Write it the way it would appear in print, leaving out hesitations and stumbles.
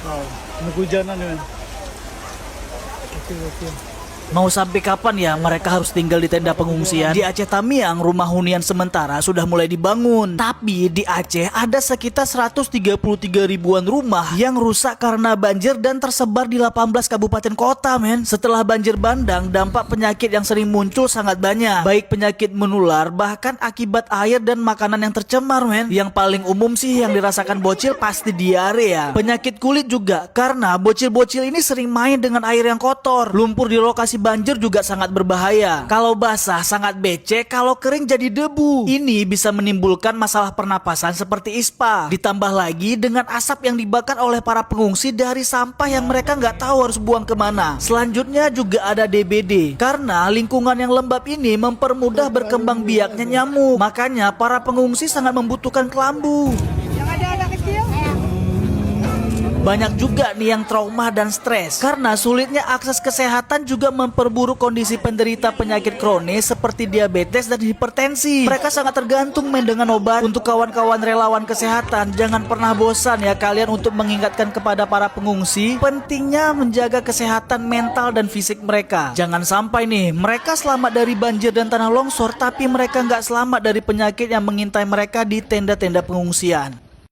Wow, naghujanan yun. Okay. Mau sampai kapan ya mereka harus tinggal di tenda pengungsian? Di Aceh Tamiang, rumah hunian sementara sudah mulai dibangun. Tapi di Aceh ada sekitar 133 ribuan rumah yang rusak karena banjir dan tersebar di 18 kabupaten kota, men. Setelah banjir bandang, dampak penyakit yang sering muncul sangat banyak. Baik penyakit menular, bahkan akibat air dan makanan yang tercemar, men. Yang paling umum sih yang dirasakan bocil pasti diare ya. Penyakit kulit juga, karena bocil-bocil ini sering main dengan air yang kotor. Lumpur di lokasi banjir juga sangat berbahaya. Kalau basah sangat becek, kalau kering jadi debu. Ini bisa menimbulkan masalah pernapasan seperti ispa. Ditambah lagi dengan asap yang dibakar oleh para pengungsi dari sampah yang mereka nggak tahu harus buang kemana. Selanjutnya juga ada DBD. Karena lingkungan yang lembab ini mempermudah berkembang biaknya nyamuk. Makanya para pengungsi sangat membutuhkan kelambu. Banyak juga nih yang trauma dan stres karena sulitnya akses kesehatan juga memperburuk kondisi penderita penyakit kronis seperti diabetes dan hipertensi. Mereka sangat tergantung dengan obat. Untuk kawan-kawan relawan kesehatan, jangan pernah bosan ya kalian untuk mengingatkan kepada para pengungsi pentingnya menjaga kesehatan mental dan fisik mereka. Jangan sampai nih mereka selamat dari banjir dan tanah longsor, tapi mereka nggak selamat dari penyakit yang mengintai mereka di tenda-tenda pengungsian.